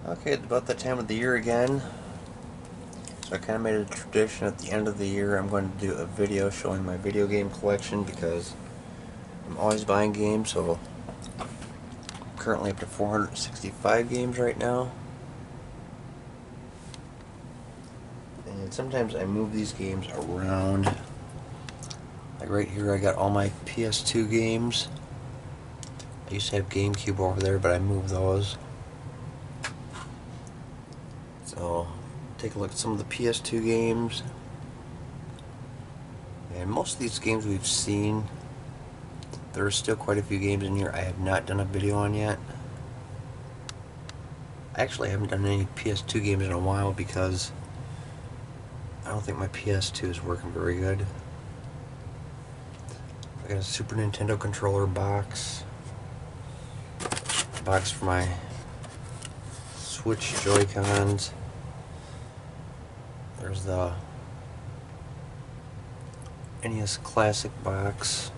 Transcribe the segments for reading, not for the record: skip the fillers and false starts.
Okay, it's about that time of the year again. So I kind of made a tradition at the end of the year. I'm going to do a video showing my video game collection because I'm always buying games. So I'm currently up to 465 games right now. And sometimes I move these games around. Like right here, I got all my PS2 games. I used to have GameCube over there, but I moved those. So take a look at some of the PS2 games. And most of these games we've seen. There are still quite a few games in here I have not done a video on yet. Actually, I haven't done any PS2 games in a while because I don't think my PS2 is working very good. I got a Super Nintendo controller box. Box for my Switch Joy-Cons. There's the NES Classic box.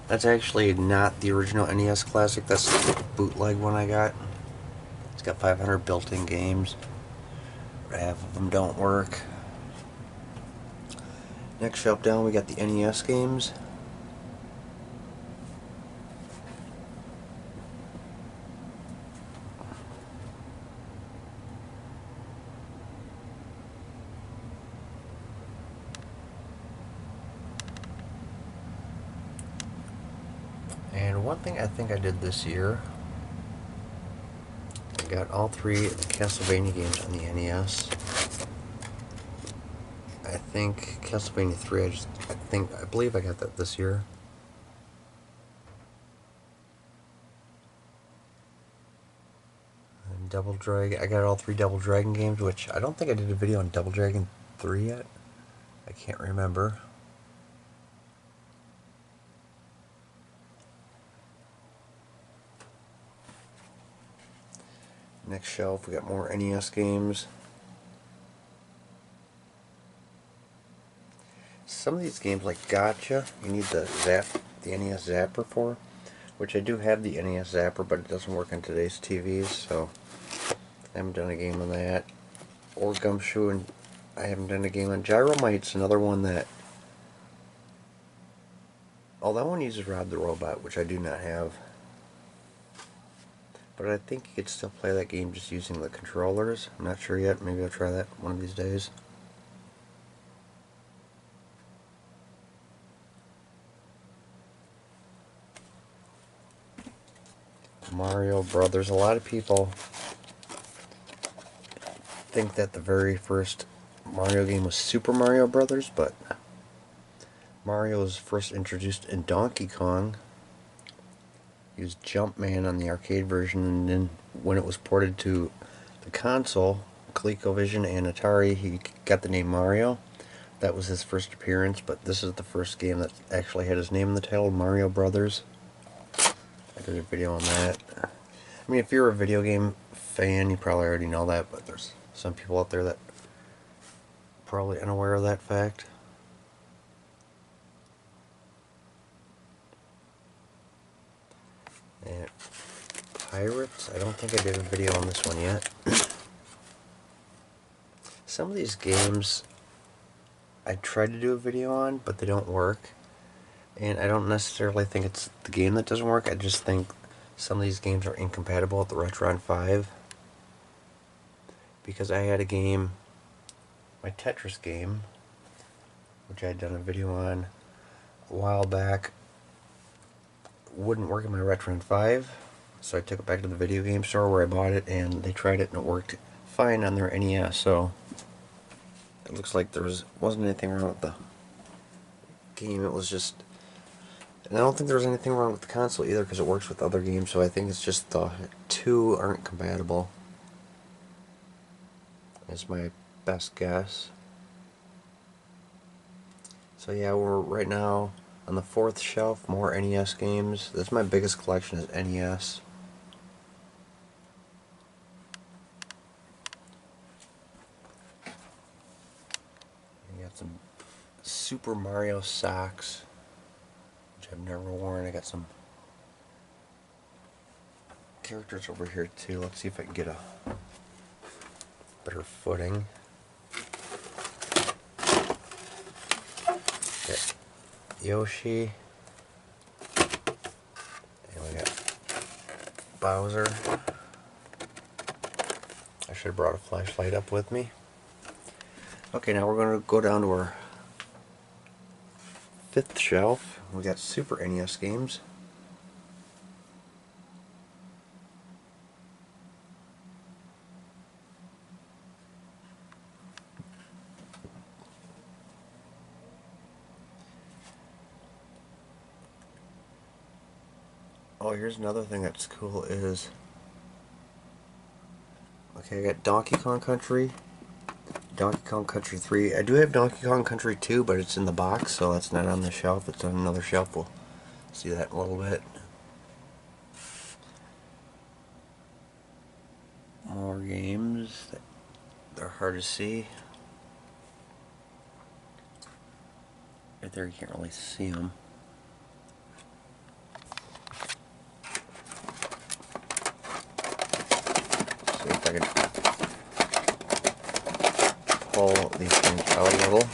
That's actually not the original NES Classic, that's the bootleg one I got. It's got 500 built-in games. Half of them don't work. Next shelf down we got the NES games. And one thing I think I did this year, I got all three of the Castlevania games on the NES. I think Castlevania 3, I believe I got that this year. And Double Dragon, I got all three Double Dragon games, which I don't think I did a video on Double Dragon 3 yet. I can't remember. Next shelf, we got more NES games. Some of these games, like Gotcha, you need the NES Zapper for, which I do have the NES Zapper, but it doesn't work on today's TVs, so I haven't done a game on that. Or Gumshoe, and I haven't done a game on Gyromite's another one that... Oh, that one uses Rob the Robot, which I do not have. But I think you could still play that game just using the controllers. I'm not sure yet. Maybe I'll try that one of these days. Mario Brothers. A lot of people think that the very first Mario game was Super Mario Brothers, but Mario was first introduced in Donkey Kong. He was Jumpman on the arcade version, and then when it was ported to the console, ColecoVision and Atari, he got the name Mario. That was his first appearance, but this is the first game that actually had his name in the title, Mario Brothers. I did a video on that. I mean, if you're a video game fan, you probably already know that, but there's some people out there that are probably unaware of that fact. And Pirates, I don't think I did a video on this one yet. Some of these games I tried to do a video on, but they don't work. And I don't necessarily think it's the game that doesn't work, I just think some of these games are incompatible with the Retron 5. Because I had a game, my Tetris game, which I had done a video on a while back, wouldn't work in my Retron 5. So I took it back to the video game store where I bought it, and they tried it and it worked fine on their NES. So it looks like there wasn't anything wrong with the game, it was just... And I don't think there was anything wrong with the console either because it works with other games, so I think it's just the two aren't compatible. That's my best guess. So yeah, we're right now on the 4th shelf, more NES games. That's my biggest collection is NES. You got some Super Mario socks, which I've never worn. I got some characters over here too. Let's see if I can get a better footing. Got Yoshi. And we got Bowser. I should have brought a flashlight up with me. Okay, now we're going to go down to our 5th shelf. We got Super NES games. Oh, here's another thing that's cool is, okay, I got Donkey Kong Country, Donkey Kong Country 3. I do have Donkey Kong Country 2, but it's in the box, so that's not on the shelf. It's on another shelf. We'll see that in a little bit. More games. They're hard to see. Right there, you can't really see them. See if I can pull these things out a little.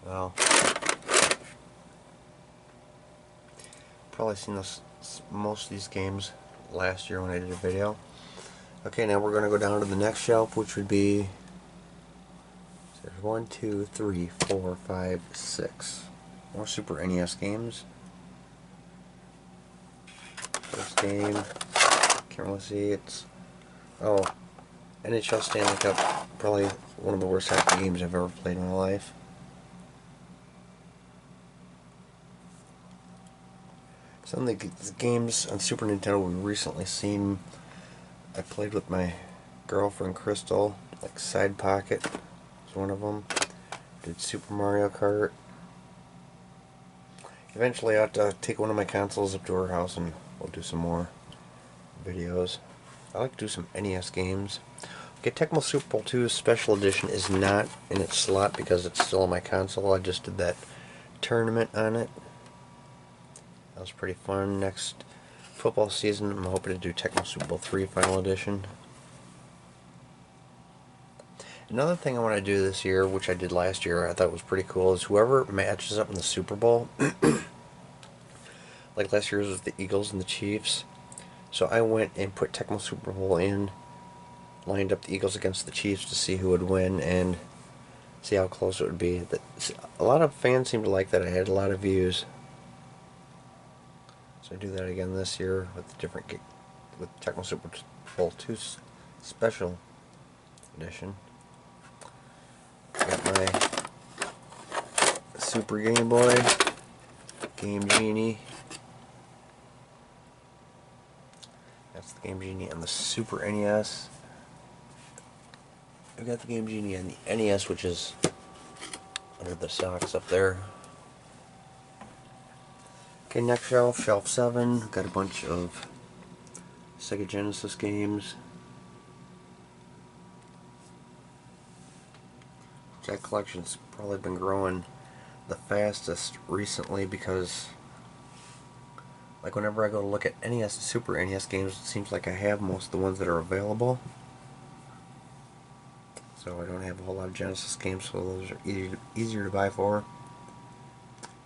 Well, probably seen most of these games last year when I did a video. Okay, now we're going to go down to the next shelf, which would be, there's 1, 2, 3, 4, 5, 6 more Super NES games. First game, can't really see, it's, oh, NHL Stanley Cup, probably one of the worst hockey games I've ever played in my life. Some of the games on Super Nintendo we've recently seen, I played with my girlfriend Crystal, like Side Pocket was one of them. Did Super Mario Kart. Eventually I have to take one of my consoles up to her house and we'll do some more videos. I like to do some NES games. Okay, Tecmo Super Bowl 2 Special Edition is not in its slot because it's still on my console. I just did that tournament on it. That was pretty fun. Next football season, I'm hoping to do Tecmo Super Bowl 3 Final Edition. Another thing I want to do this year, which I did last year, I thought was pretty cool, is whoever matches up in the Super Bowl, like last year's was the Eagles and the Chiefs. So I went and put Tecmo Super Bowl in, lined up the Eagles against the Chiefs to see who would win and see how close it would be. A lot of fans seemed to like that. I had a lot of views. So I do that again this year with with Tecmo Super Bowl 2 Special Edition. I got my Super Game Boy, Game Genie. That's the Game Genie and the Super NES. I've got the Game Genie and the NES, which is under the socks up there. Okay, next shelf, shelf 7. Got a bunch of Sega Genesis games. That collection's probably been growing the fastest recently because, like, whenever I go to look at NES and Super NES games, it seems like I have most of the ones that are available. So I don't have a whole lot of Genesis games, so those are easier to buy for.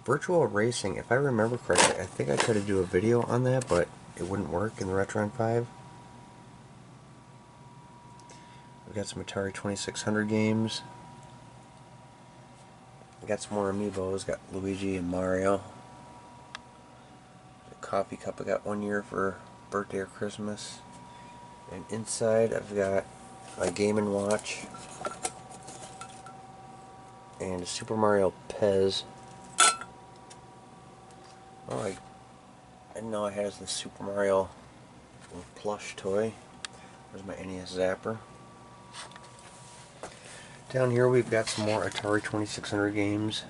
Virtual Racing, if I remember correctly, I think I tried to do a video on that, but it wouldn't work in the Retron 5. We've got some Atari 2600 games. We got some more amiibos, got Luigi and Mario. A coffee cup I got one year for birthday or Christmas. And inside I've got my Game & Watch and a Super Mario Pez. Oh, I didn't know I had the Super Mario plush toy. There's my NES Zapper. Down here we've got some more Atari 2600 games.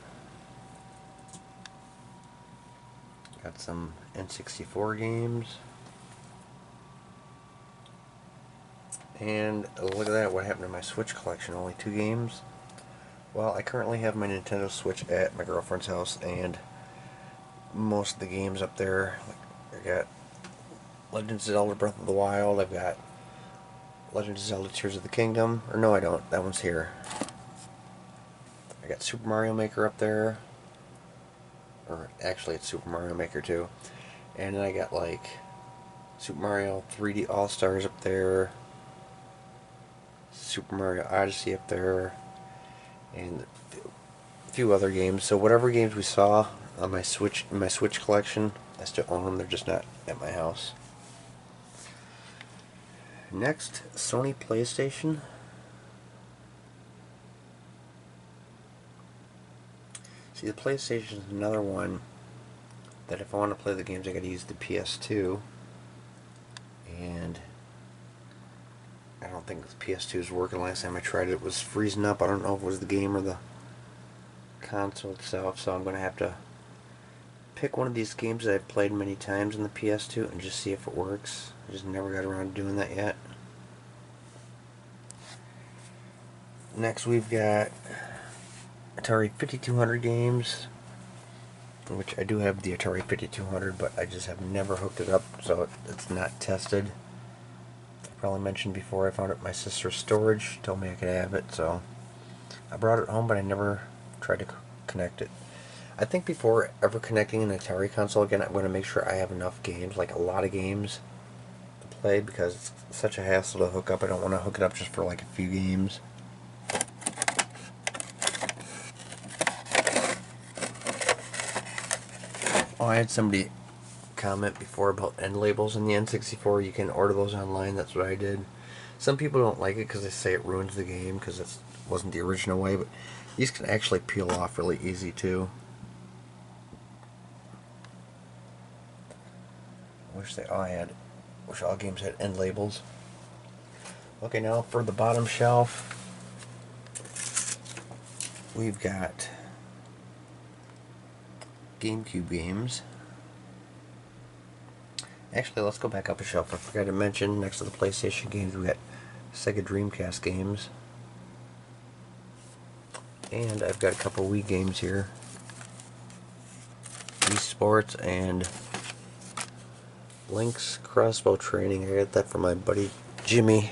Got some N64 games. And look at that, what happened to my Switch collection? Only 2 games. Well, I currently have my Nintendo Switch at my girlfriend's house, and most of the games up there, like, I got Legend of Zelda Breath of the Wild, I've got Legend of Zelda Tears of the Kingdom, or no I don't, that one's here. I got Super Mario Maker up there, or actually it's Super Mario Maker 2, and then I got like Super Mario 3D All-Stars up there, Super Mario Odyssey up there, and a few other games. So whatever games we saw on my Switch, in my Switch collection, I still own them. They're just not at my house. Next, Sony PlayStation. See, the PlayStation is another one that if I want to play the games, I got to use the PS2, and I don't think the PS2 is working. Last time I tried it, it was freezing up. I don't know if it was the game or the console itself, so I'm going to have to pick one of these games that I've played many times on the PS2 and just see if it works. I just never got around to doing that yet. Next we've got Atari 5200 games, which I do have the Atari 5200, but I just have never hooked it up, so it's not tested. I probably mentioned before, I found it at my sister's storage. She told me I could have it, so I brought it home, but I never tried to connect it. I think before ever connecting an Atari console again, I'm going to make sure I have enough games, like a lot of games to play, because it's such a hassle to hook up. I don't want to hook it up just for like a few games. Oh, I had somebody comment before about end labels in the N64. You can order those online. That's what I did. Some people don't like it because they say it ruins the game because it wasn't the original way, but these can actually peel off really easy too. Wish all games had end labels. Okay, now for the bottom shelf, we've got GameCube games. Actually, let's go back up a shelf. I forgot to mention, next to the PlayStation games, we got Sega Dreamcast games. And I've got a couple Wii games here. Wii Sports and Link's Crossbow Training. I got that from my buddy Jimmy.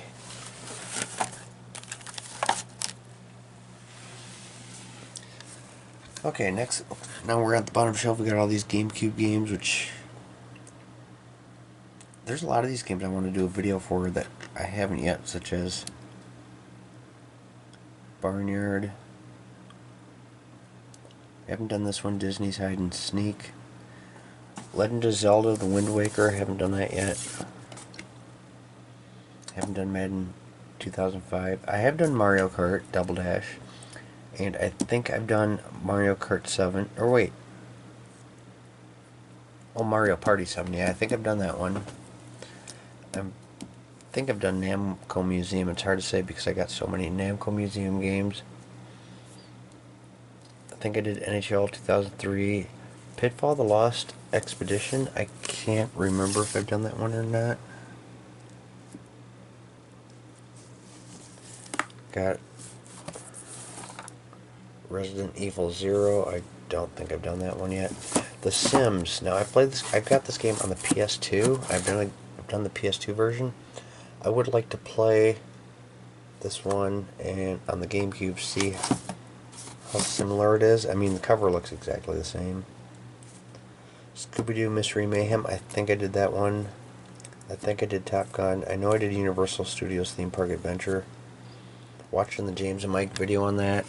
Okay, next, now we're at the bottom shelf. We got all these GameCube games, which there's a lot of these games I want to do a video for that I haven't yet, such as Barnyard. I haven't done this one, Disney's Hide and Sneak. Legend of Zelda, The Wind Waker, I haven't done that yet. I haven't done Madden 2005. I have done Mario Kart Double Dash. And I think I've done Mario Kart 7. Or wait. Oh, Mario Party 7. Yeah, I think I've done that one. I think I've done Namco Museum. It's hard to say because I got so many Namco Museum games. I think I did NHL 2003. Pitfall: The Lost Expedition. I can't remember if I've done that one or not. Got Resident Evil 0. I don't think I've done that one yet. The Sims. Now I've got this game on the PS2. I've done the PS2 version. I would like to play this one and on the GameCube, see how similar it is. I mean, the cover looks exactly the same. Scooby-Doo Mystery Mayhem. I think I did that one. I think I did Top Gun. I know I did Universal Studios Theme Park Adventure. Watching the James and Mike video on that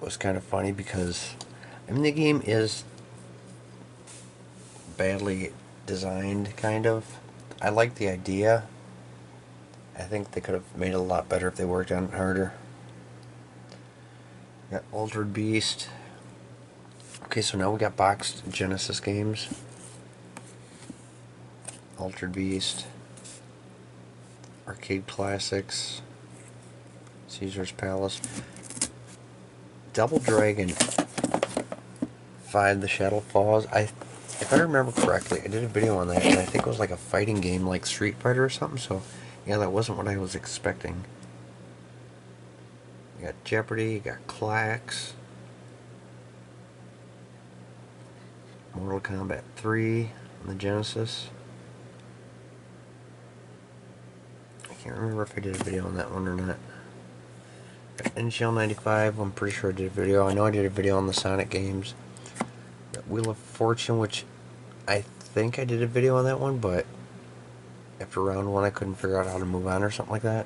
was kind of funny because, I mean, the game is badly designed, kind of. I like the idea. I think they could have made it a lot better if they worked on it harder. Got Altered Beast. Okay, so now we got boxed Genesis games. Altered Beast. Arcade Classics. Caesar's Palace. Double Dragon 5: The Shadow Falls. If I remember correctly, I did a video on that, and I think it was like a fighting game like Street Fighter or something, so yeah, that wasn't what I was expecting. got Jeopardy, you got Klax, Mortal Kombat 3 on the Genesis. I can't remember if I did a video on that one or not. NHL 95, I'm pretty sure I did a video. I know I did a video on the Sonic games. Got Wheel of Fortune, which I think I did a video on that one, but after round 1 I couldn't figure out how to move on or something like that.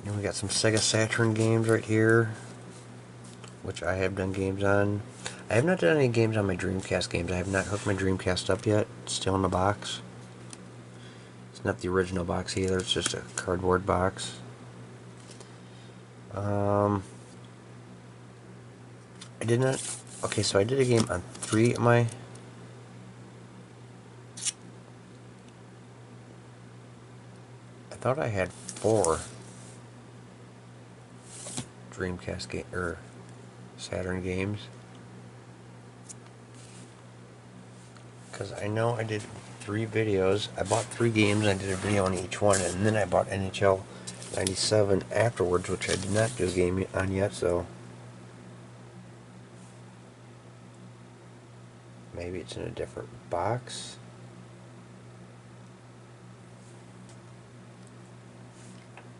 And we got some Sega Saturn games right here, which I have done games on. I have not done any games on my Dreamcast games. I have not hooked my Dreamcast up yet. It's still in the box. It's not the original box either, it's just a cardboard box. I did not... Okay, so I did a game on 3 of my... I thought I had 4 Dreamcast game or Saturn games, because I know I did 3 videos. I bought 3 games. I did a video on each one, and then I bought NHL 97 afterwards, which I did not do a game on yet. So maybe it's in a different box.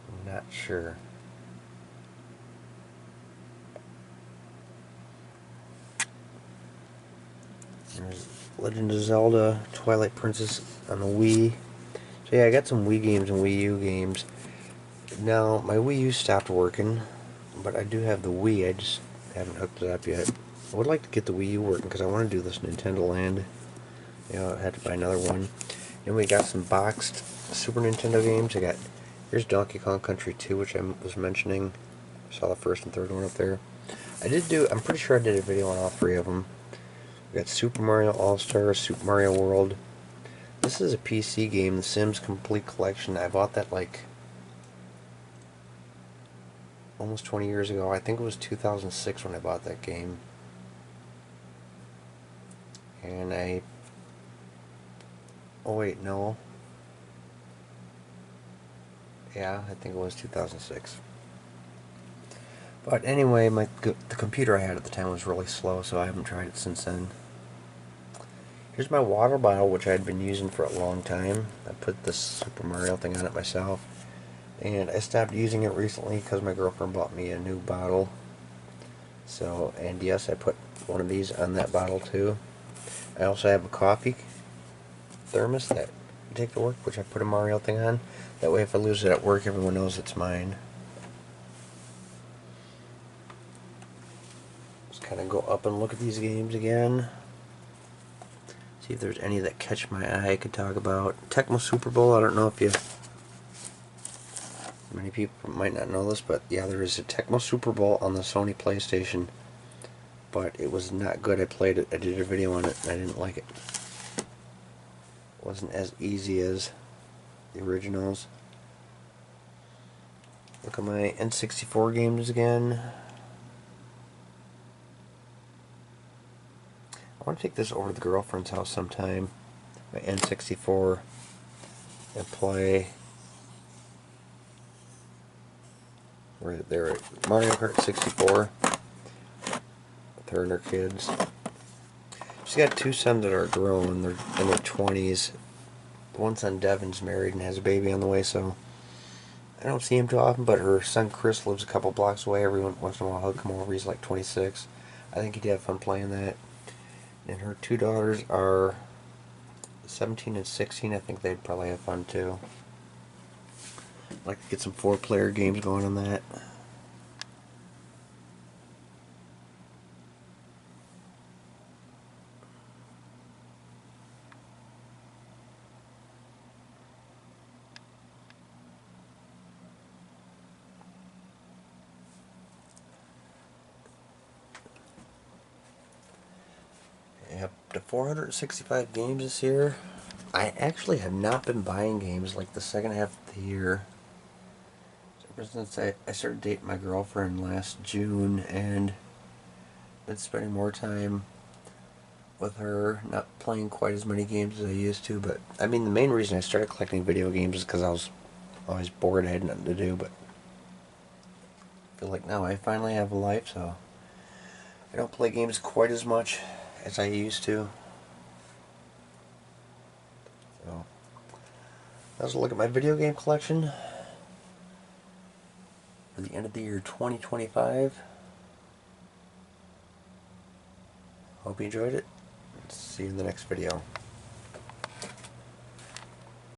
I'm not sure. There's Legend of Zelda, Twilight Princess on the Wii. So yeah, I got some Wii games and Wii U games. Now, my Wii U stopped working, but I do have the Wii. I just haven't hooked it up yet. I would like to get the Wii U working because I want to do this Nintendo Land. You know, I had to buy another one. And we got some boxed Super Nintendo games. Here's Donkey Kong Country 2, which I was mentioning. I saw the first and third one up there. I'm pretty sure I did a video on all 3 of them. We got Super Mario All-Stars, Super Mario World. This is a PC game, The Sims Complete Collection. I bought that like almost 20 years ago. I think it was 2006 when I bought that game. And oh wait, no. Yeah, I think it was 2006. But anyway, the computer I had at the time was really slow, so I haven't tried it since then. Here's my water bottle, which I had been using for a long time. I put this Super Mario thing on it myself. And I stopped using it recently because my girlfriend bought me a new bottle. So, and yes, I put one of these on that bottle too. I also have a coffee thermos that I take to work, which I put a Mario thing on. That way if I lose it at work, everyone knows it's mine. Just kind of go up and look at these games again. See if there's any that catch my eye I could talk about. Tecmo Super Bowl, I don't know if many people might not know this, but yeah, there is a Tecmo Super Bowl on the Sony PlayStation. But it was not good. I played it, I did a video on it, and I didn't like it. It wasn't as easy as the originals. Look at my N64 games again. I want to take this over to the girlfriend's house sometime, my N64, and play right there at Mario Kart 64 with her and her kids. She's got 2 sons that are grown, they're in their 20s. The one son, Devin's married and has a baby on the way, so I don't see him too often, but her son Chris lives a couple blocks away. Every once in a while he'll come over. He's like 26. I think he'd have fun playing that. And her 2 daughters are 17 and 16. I think they'd probably have fun too. I'd like to get some 4-player games going on that. Yep, to 465 games this year. I actually have not been buying games like the second half of the year. Ever since I started dating my girlfriend last June, and been spending more time with her, not playing quite as many games as I used to. But I mean, the main reason I started collecting video games is because I was always bored, I had nothing to do. But feel like now I finally have a life, so I don't play games quite as much as I used to. So that was a look at my video game collection for the end of the year 2025. Hope you enjoyed it. See you in the next video.